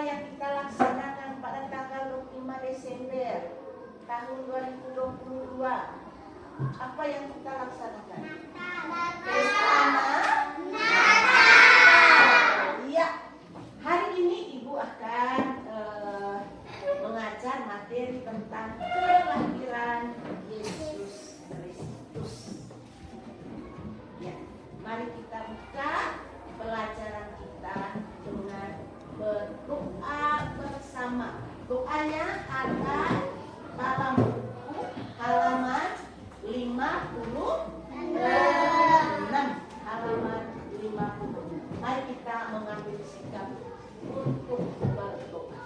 yang kita laksanakan pada tanggal 25 Desember tahun 2022. Apa yang kita laksanakan? Pesta Natal. Iya. Hari ini Ibu akan mengajar materi tentang kelahiran Yesus Kristus. Ya, mari kita buka pelajaran kita dengan berdoa bersama. Doanya ada dalam buku halaman 56. Halaman 56. Mari kita mengambil sikap untuk berdoa.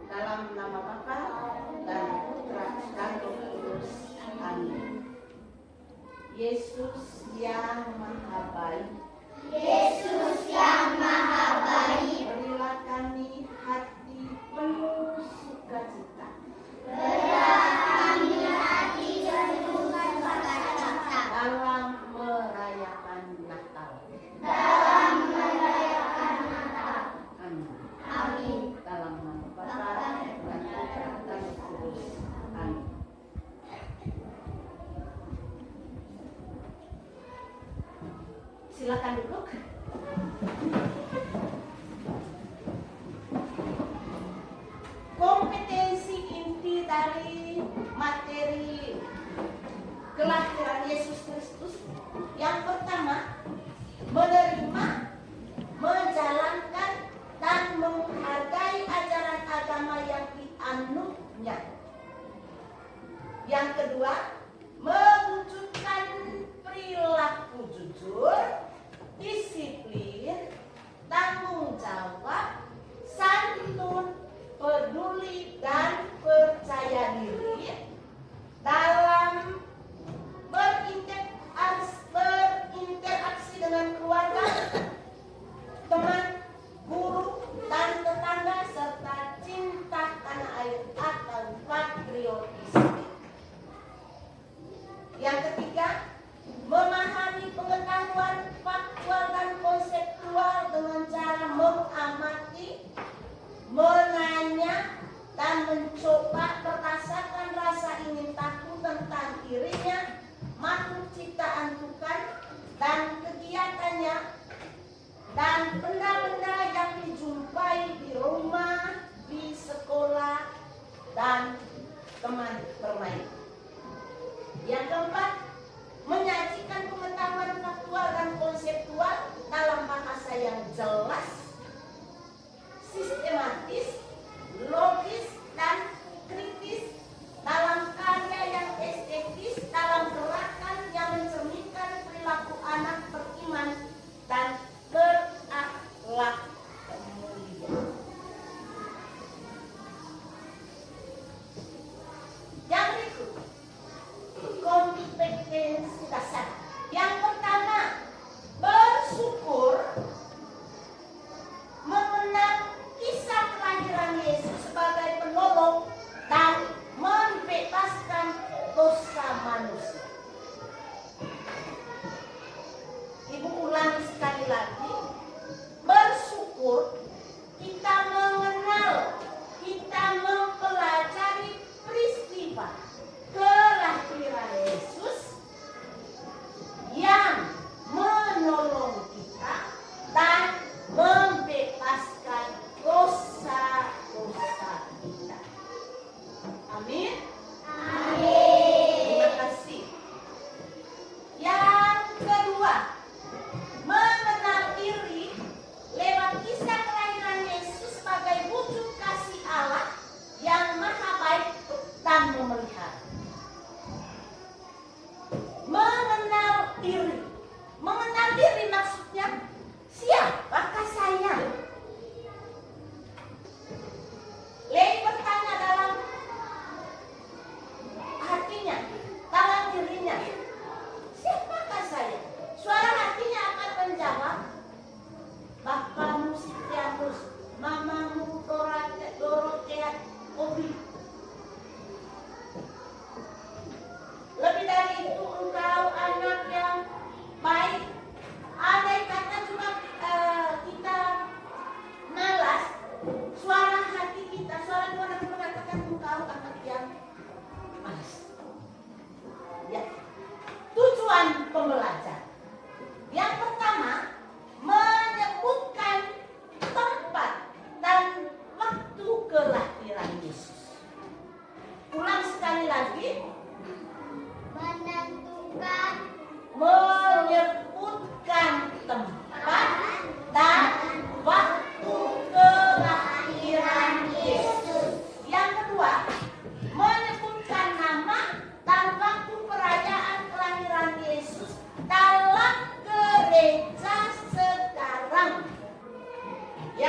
Dalam nama Bapa dan Putra dan Roh Kudus. Amin. Yesus yang Maha Baik, Yesus yang Maha Baik, berilah kami hati penuh sukacita. berilah kami hati penuh sukacita Dalam merayakan Natal. dalam merayakan Natal. Amin. Amin. Dalam nama Bapa dan Putra dan Roh Kudus. Amin. Silakan duduk. Kompetensi inti dari materi kelahiran Yesus Kristus yang pertama, menerima, menjalankan, dan menghargai ajaran agama yang dianutnya. Yang kedua, mewujudkan perilaku jujur, disiplin, tanggung jawab, santun, peduli, dan percaya diri dalam berinteraksi dengan keluarga, teman, guru, dan tetangga, serta cinta tanah air atau patriotisme. Yang ketiga, memahami pengetahuan faktual dan konseptual dengan cara mengamati, menanya, dan mencoba berdasarkan rasa ingin tahu tentang dirinya, makhluk ciptaan Tuhan, dan kegiatannya, dan benda-benda yang dijumpai di rumah, di sekolah, dan teman bermain. Yang keempat, menyajikan pengetahuan faktual dan konseptual dalam bahasa yang jelas, sistematis, logis, dan kritis, dalam karya yang estetis, dalam gerakan yang mencerminkan perilaku anak beriman dan berakhlak mulia. Yang berikut,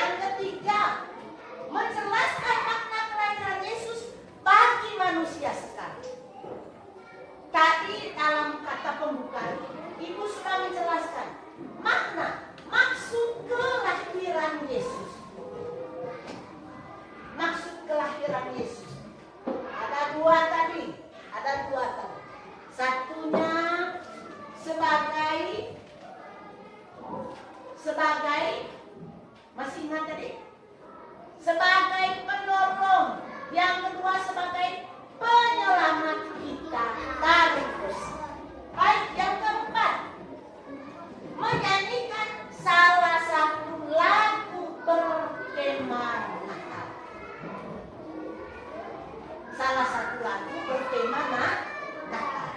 Yang ketiga, menjelaskan makna kelahiran Yesus bagi manusia sekarang. Tadi dalam kata pembukaan, Ibu sudah menjelaskan makna, maksud kelahiran Yesus. Maksud kelahiran Yesus. Ada dua tadi. Satunya sebagai masih ingat tadi? Sebagai penolong. Yang kedua sebagai penyelamat kita dari dosa. Baik, yang keempat, menyanyikan salah satu lagu bertema Natal. Salah satu lagu bertema Natal.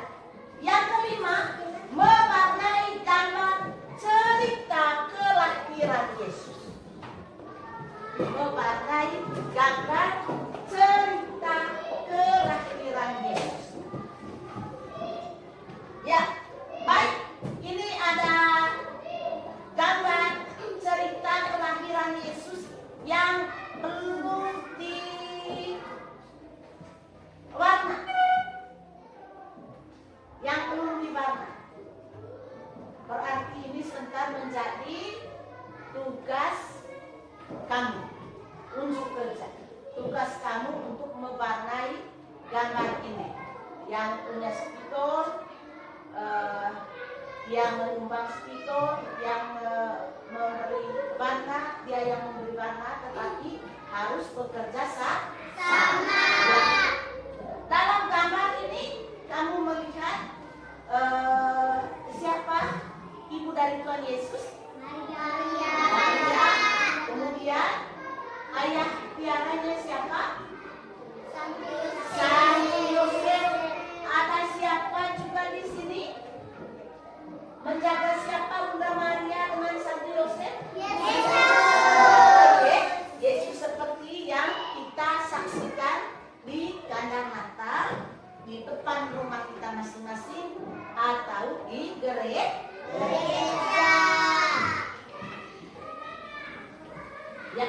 Yang kelima, mewarnai gambar cerita kelahiran Yesus. Mewarnai gambar cerita kelahiran Yesus. Ya, baik. Ini ada gambar cerita kelahiran Yesus yang belum diwarna. Berarti ini sebentar menjadi tugas kamu. Unjuk kerja. Tugas kamu untuk mewarnai gambar ini. Yang punya spidol, yang menyumbang spidol, yang memberi warna, dia yang memberi warna, tetapi harus bekerja sama. Dalam gambar ini kamu melihat siapa ibu dari Tuhan Yesus? Maria. Kemudian ayah tiaranya siapa? Santo Yosef. Ada siapa juga di sini? Menjaga siapa Bunda Maria dengan Santo Yosef? Yesus seperti yang kita saksikan di kandang Natal, di depan rumah kita masing-masing, atau di gereja. Ya.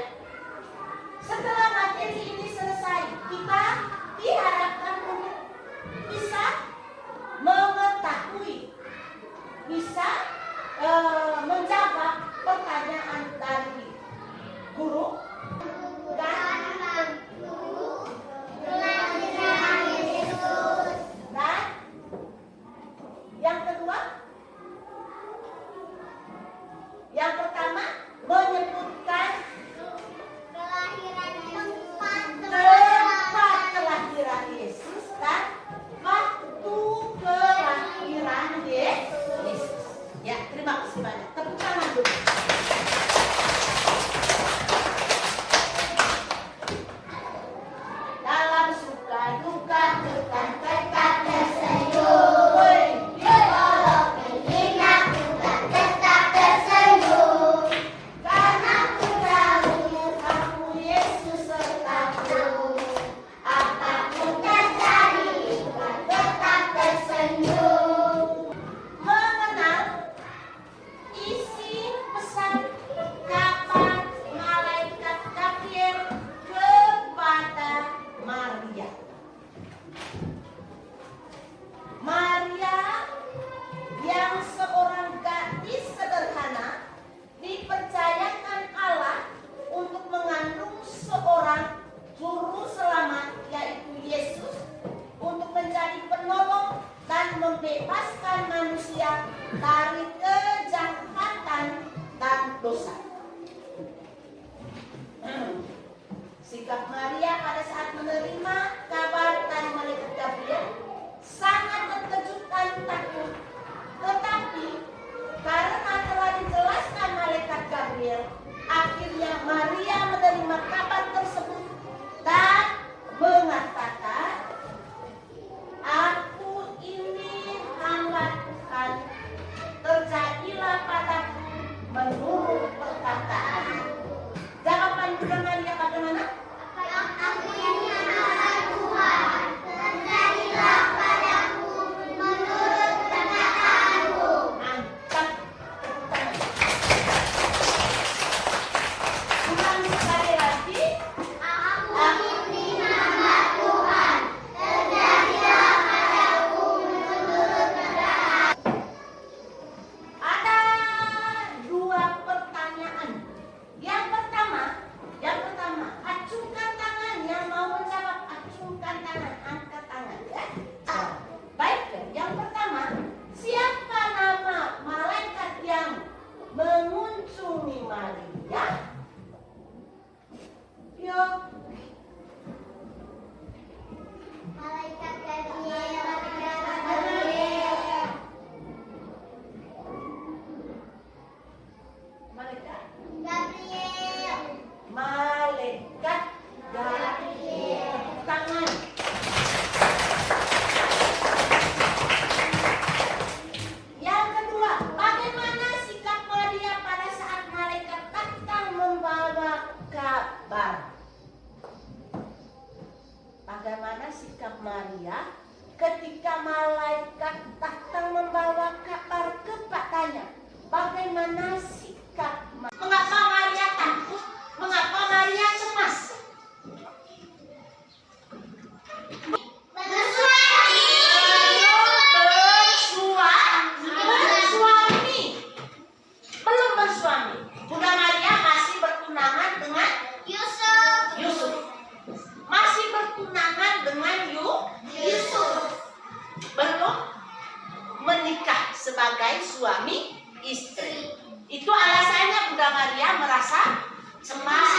Setelah materi ini selesai, kita diharapkan untuk bisa mengetahui, bisa menjawab pertanyaan dari guru dan yang kedua, yang pertama menyebutkan tempat kelahiran Yesus dan waktu kelahiran Yesus. Ya, terima kasih banyak. Tepuk tangan dulu. Dalam suka duka tetap tersenyum. Membebaskan manusia dari kejahatan dan dosa. Sikap Maria pada saat menerima kabar dari malaikat Gabriel sangat terkejut dan takut. Tetapi karena telah dijelaskan malaikat Gabriel, akhirnya Maria menerima kabar tersebut dan mengatakan, "Aku ini hamba Tuhan, terjadilah padaku menurut perkataanmu." Jawaban Bunda Maria bagaimana? Aku ini hamba Tuhan, terjadilah padaku menurut perkataanmu. Mantap. Bunda Malaikat Gabriel. Malaikat Gabriel. Malaikat Gabriel. Tangan. Yang kedua, bagaimana sikap Maria pada saat malaikat datang membawa kabar? Bagaimana sikap Maria ketika malaikat datang membawa kabar kepadanya? Bagaimana sikap Maria? Mengapa Maria takut? Mengapa Maria cemas? Bersuami. Belum bersuami. Bunda Maria masih bertunangan dengan Yusuf. Masih bertunangan dengan Yusuf. Belum menikah sebagai suami istri. Itu alasannya Bunda Maria merasa cemas,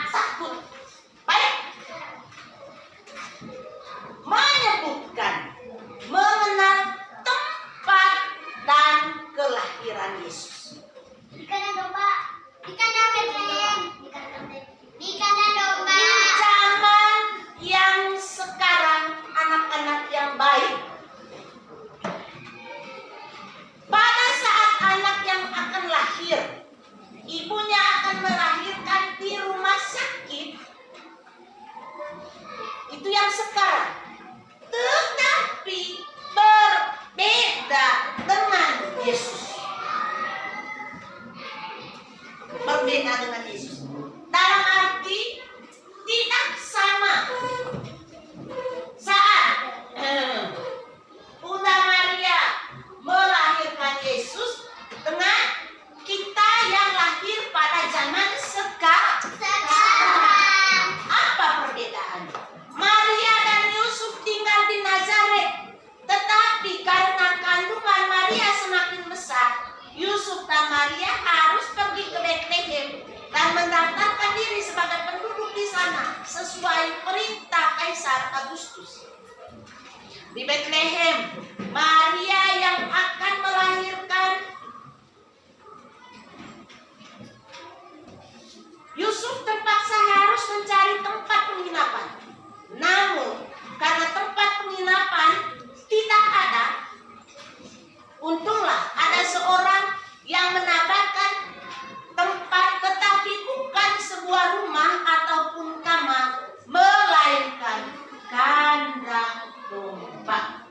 takut. Baik. Menyebutkan mengenal tempat dan kelahiran Yesus. Di kandang domba. Di kandang Betlehem. Di kandang domba. Di zaman yang sekarang anak-anak yang baik, pada saat anak yang akan lahir, ibunya akan melahirkan di rumah sakit. Itu yang sekarang. Tetapi berbeda dengan Yesus. Berbeda dengan Yesus. Dalam arti tidak sama. Saat Bunda Maria melahirkan Yesus dengan kita yang lahir pada zaman sekarang. Apa perbedaannya? Maria dan Yusuf tinggal di Nazaret, tetapi karena kandungan Maria semakin besar, Yusuf dan Maria harus pergi ke Betlehem dan mendaftarkan diri sebagai penduduk di sana sesuai perintah Kaisar Agustus. Di Betlehem, Maria yang akan melahirkan Yusuf terpaksa harus mencari tempat penginapan. Namun, karena tempat penginapan tidak ada, untunglah ada seorang yang menawarkan tempat, tetapi bukan sebuah rumah ataupun kamar, melainkan kandang domba.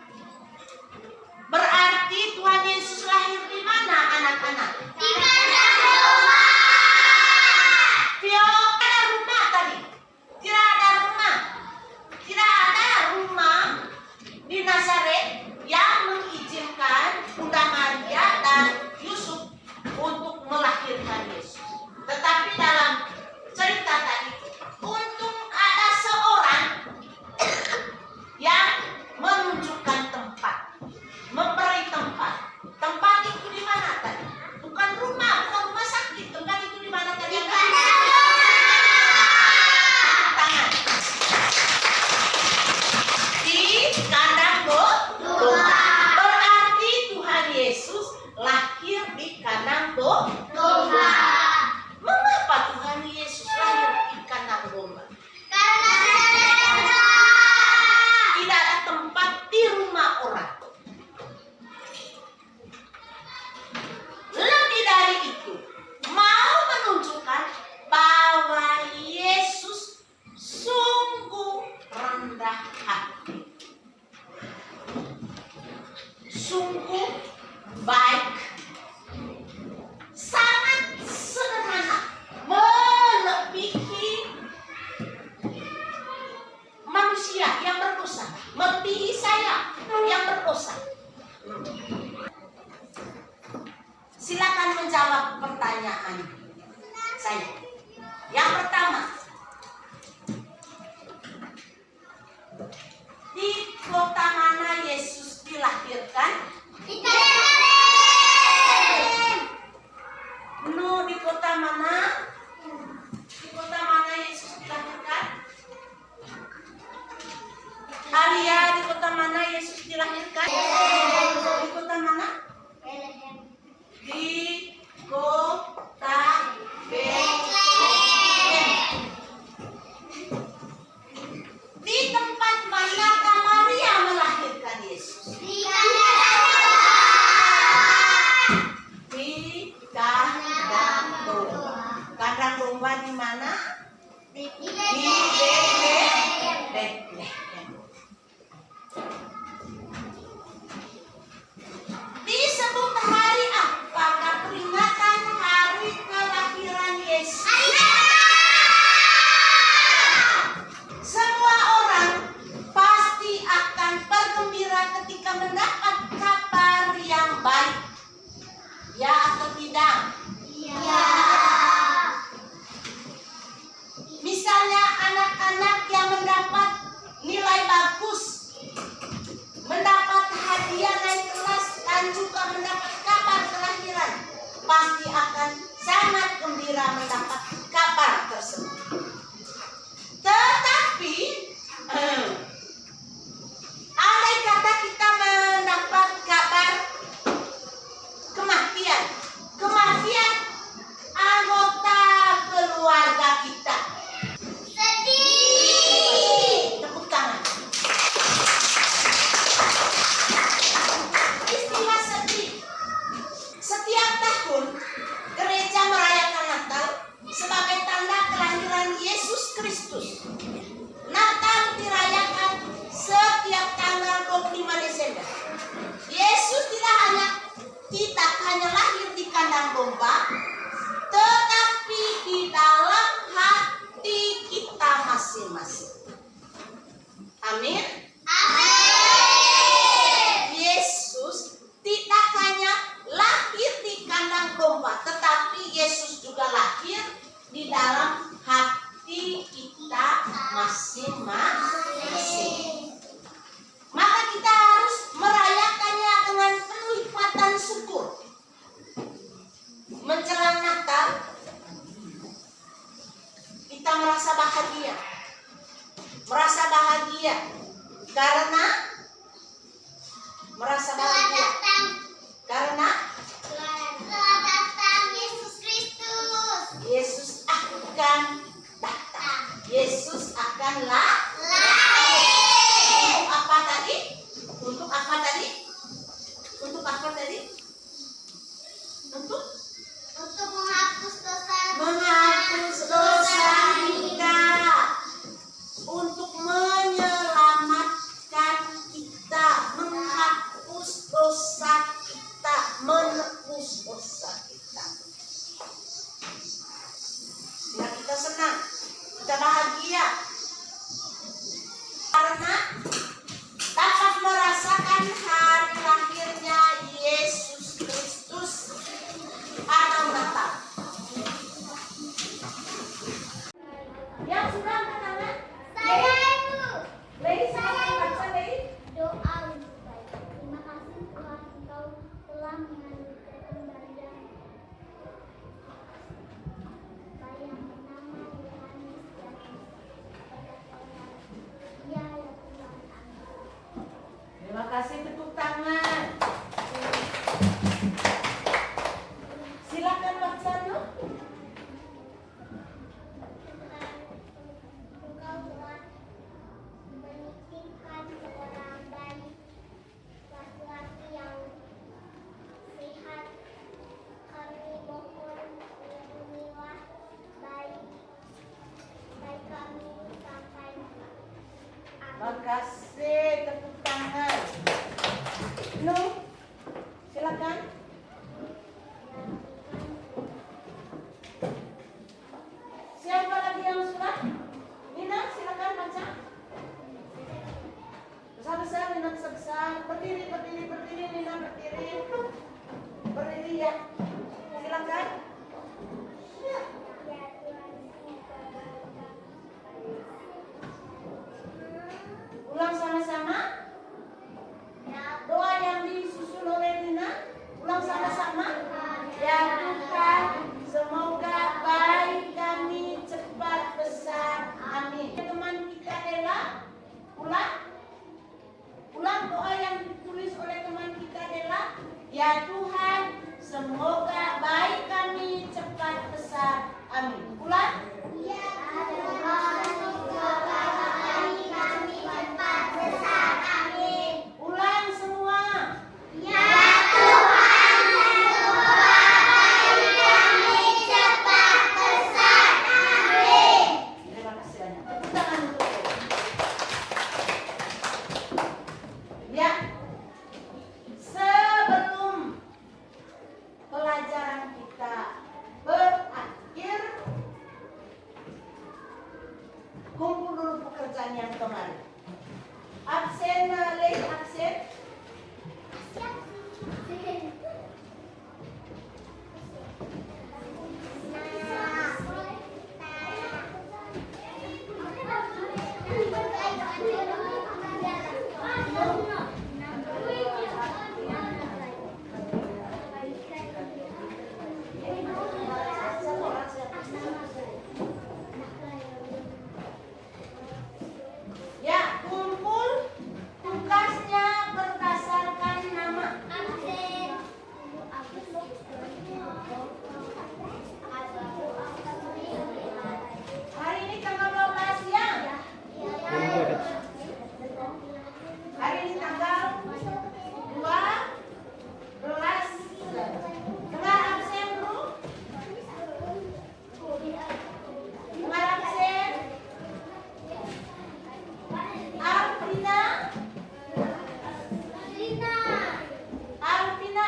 mana? Di Betlehem. Disebut hari apakah peringatan hari kelahiran Yesus? Semua orang pasti akan bergembira ketika mendapat kabar yang baik. Ya atau tidak? Misalnya anak-anak yang mendapat nilai bagus, mendapat hadiah naik kelas dan juga mendapat kabar kelahiran, pasti akan sangat gembira mendapat kabar tersebut. Tetapi andai kata kita mendapat kabar kematian anggota keluarga kita, Sedih. tepuk tangan. Istilah sedih. Setiap tahun gereja merayakan Natal sebagai tanda kelahiran Yesus Kristus. Natal dirayakan setiap tanggal 25 Desember. Yesus tidak hanya lahir di kandang domba, tetapi di dalam hati kita masing-masing. Amin. Yesus tidak hanya lahir di kandang domba, tetapi Yesus juga lahir di dalam hati kita masing-masing. Maka kita harus merayakannya dengan penuh ikatan syukur. Menjelang Natal, kita merasa bahagia karena Telah datang Yesus Kristus. Yesus akan datang. Yesus akan lahir. Untuk apa tadi? Untuk Untuk menghapus dosa kita, untuk menyelamatkan kita, menebus dosa kita. Biar kita senang, kita bahagia karena dapat merasakan hari lahirnya Yesus Kristus atau Natal. Yang sudah angkat tangan? Saya Ibu. Lei, saya baca Lei. Doa untuk baik. Terima kasih Tuhan, Engkau telah menganugerahkan Maria yang bernama Yohanes dan ya Tuhan. Amin. Terima kasih, tepuk tangan. Silakan baca dulu. Engkau telah menitipkan seorang bayi laki-laki yang sehat. Kami mohon lindungilah bayi kami sampai Terima kasih, tepuk tangan. Nu, silakan. Siapa lagi yang sudah? Nina, silakan baca. Besar-besar, Nina besar-besar. Berdiri, Nina berdiri. Berdiri ya. Silakan. Ulang sama-sama. Doa yang disusun oleh Nina. Ulang sama-sama. Ya Tuhan, semoga bayi kami cepat besar. Amin. Teman kita Dela, ulang doa yang ditulis oleh teman kita Dela. Ya Tuhan, semoga bayi kami Kumpul dulu pekerjaan yang kemarin. Absen, Lei, absen. Ya, kumpul tugasnya berdasarkan nama. Hari ini tanggal 12 ya. Hari ini tanggal 12. Dengar absen dulu. Dengar absen. Alvina. Alvina.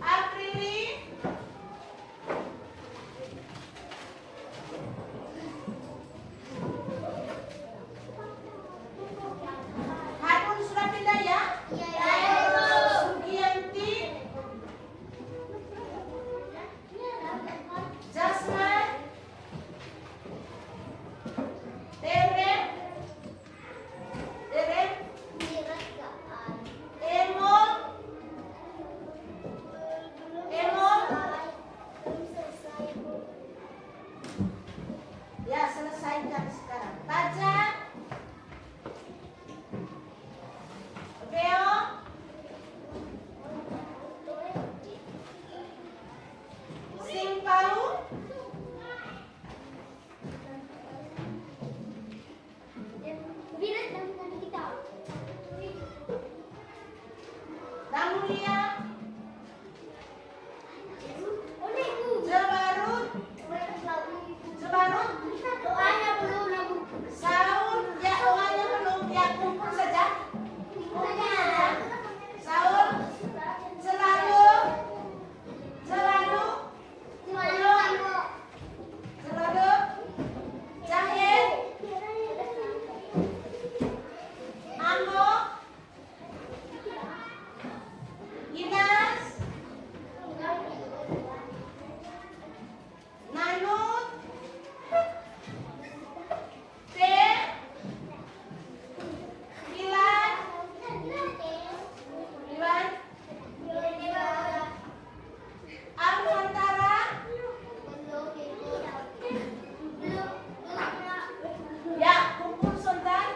Aprili. Harun sudah pindah ya? Sugianti. Jasman. Deren. Emol. Ya, selesaikan sekarang. Taja. Beo. Singpau. Namulia. Jebarut. Saul. Ya, doanya belum. Ya, kumpul saja. Saul. Selalu. Jahit. Ambo. Inas. Nanut. Teh. Ilan. Alfantara. Ya, kumpul Sultan.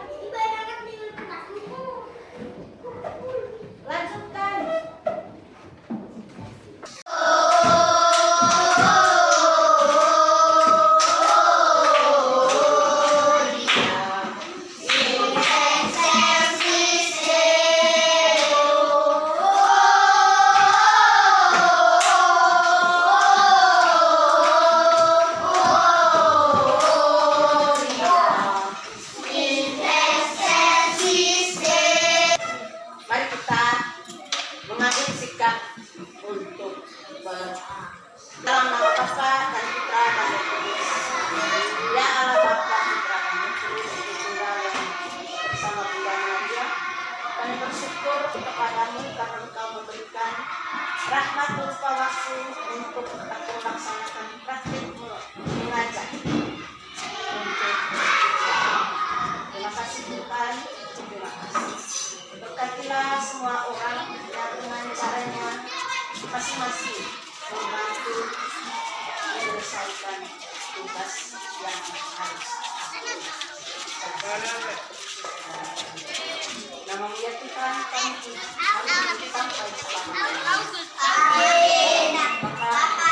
Lanjutkan. Mari kita mengambil sikap untuk dalam nama Bapa dan Putra dan Roh Kudus. Ya Allah Bapa, Putra dan Roh Kudus, Tunggal yang bersama Bunda Maria. Kami bersyukur kepadamu karena Engkau memberikan rahmat berupa waktu untuk kita melaksanakan praktik mengajar. Terima kasih Tuhan, terima kasih. Berkatilah semua orang yang dengan caranya masing-masing membantu menyelesaikan tugas yang harus. Nama mulia Tuhan kami sampai selamanya. Maka